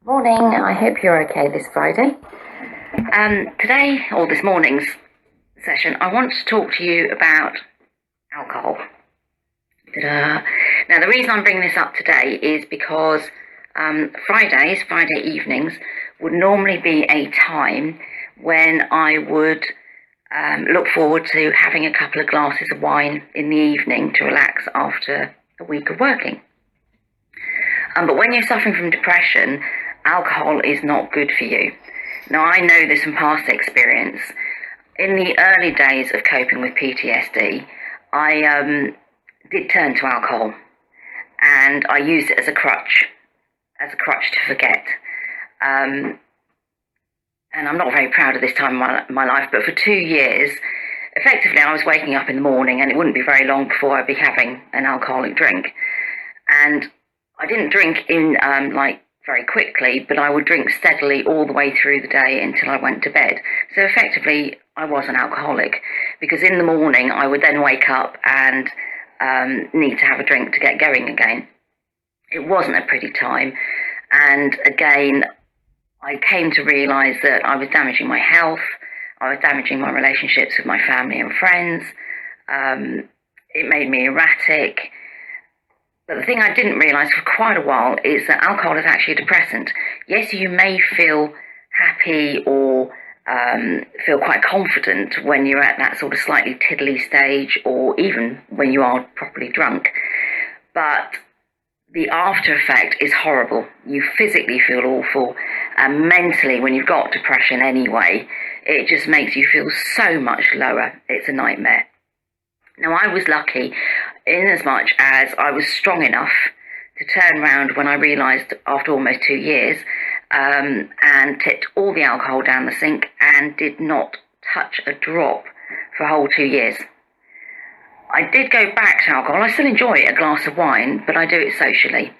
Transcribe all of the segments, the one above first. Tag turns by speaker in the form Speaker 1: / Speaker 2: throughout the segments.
Speaker 1: Morning, I hope you're okay this Friday. Today, or this morning's session, I want to talk to you about alcohol. Ta-da. Now, the reason I'm bringing this up today is because Friday evenings, would normally be a time when I would look forward to having a couple of glasses of wine in the evening to relax after a week of working. But when you're suffering from depression, alcohol is not good for you. Now, I know this from past experience. In the early days of coping with PTSD, I did turn to alcohol, and I used it as a crutch to forget. And I'm not very proud of this time in my life, but for 2 years, effectively, I was waking up in the morning, and it wouldn't be very long before I'd be having an alcoholic drink. And I didn't drink in very quickly, but I would drink steadily all the way through the day until I went to bed. So effectively, I was an alcoholic, because in the morning I would then wake up and need to have a drink to get going again. It wasn't a pretty time, and again, I came to realise that I was damaging my health, I was damaging my relationships with my family and friends. It made me erratic. But the thing I didn't realise for quite a while is that alcohol is actually a depressant. Yes, you may feel happy or feel quite confident when you're at that sort of slightly tiddly stage, or even when you are properly drunk. But the after effect is horrible. You physically feel awful, and mentally, when you've got depression anyway, it just makes you feel so much lower. It's a nightmare. Now, I was lucky in as much as I was strong enough to turn around when I realised after almost 2 years, and tipped all the alcohol down the sink and did not touch a drop for a whole 2 years. I did go back to alcohol. I still enjoy a glass of wine, but I do it socially.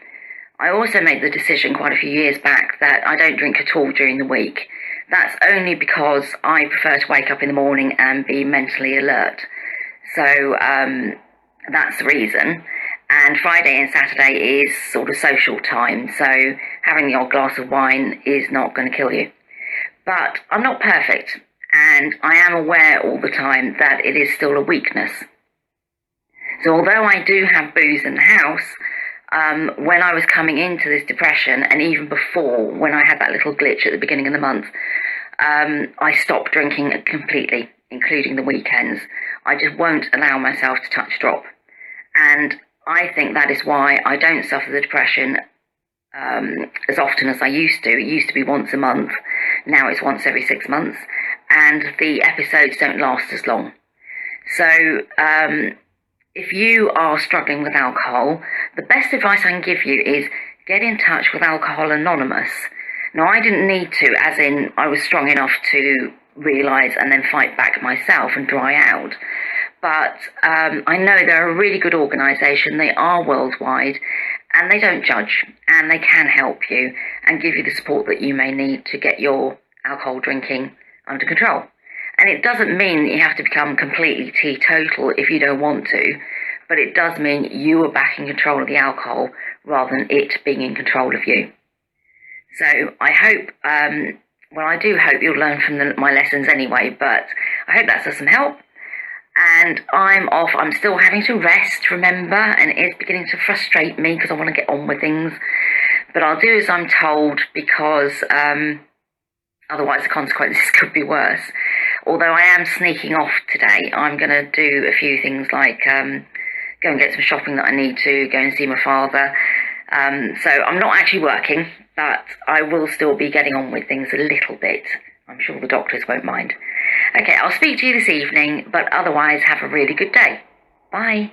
Speaker 1: I also made the decision quite a few years back that I don't drink at all during the week. That's only because I prefer to wake up in the morning and be mentally alert. So that's the reason. And Friday and Saturday is sort of social time, so having the odd glass of wine is not going to kill you. But I'm not perfect, and I am aware all the time that it is still a weakness. So although I do have booze in the house, when I was coming into this depression, and even before, when I had that little glitch at the beginning of the month, I stopped drinking completely, including the weekends. I just won't allow myself to touch a drop. And I think that is why I don't suffer the depression as often as I used to. It used to be once a month. Now it's once every 6 months. And the episodes don't last as long. So if you are struggling with alcohol, the best advice I can give you is get in touch with Alcohol Anonymous. Now, I didn't need to, as in I was strong enough to realise and then fight back myself and dry out. But I know they're a really good organisation. They are worldwide, and they don't judge, and they can help you and give you the support that you may need to get your alcohol drinking under control. And it doesn't mean that you have to become completely teetotal if you don't want to, but it does mean you are back in control of the alcohol rather than it being in control of you. So I hope, I do hope you'll learn from my lessons anyway, but I hope that's of some help. And I'm off. I'm still having to rest, remember, and it is beginning to frustrate me because I want to get on with things. But I'll do as I'm told, because otherwise the consequences could be worse. Although I am sneaking off today, I'm going to do a few things like go and get some shopping that I need to, go and see my father. So I'm not actually working, but I will still be getting on with things a little bit. I'm sure the doctors won't mind. Okay, I'll speak to you this evening, but otherwise have a really good day. Bye.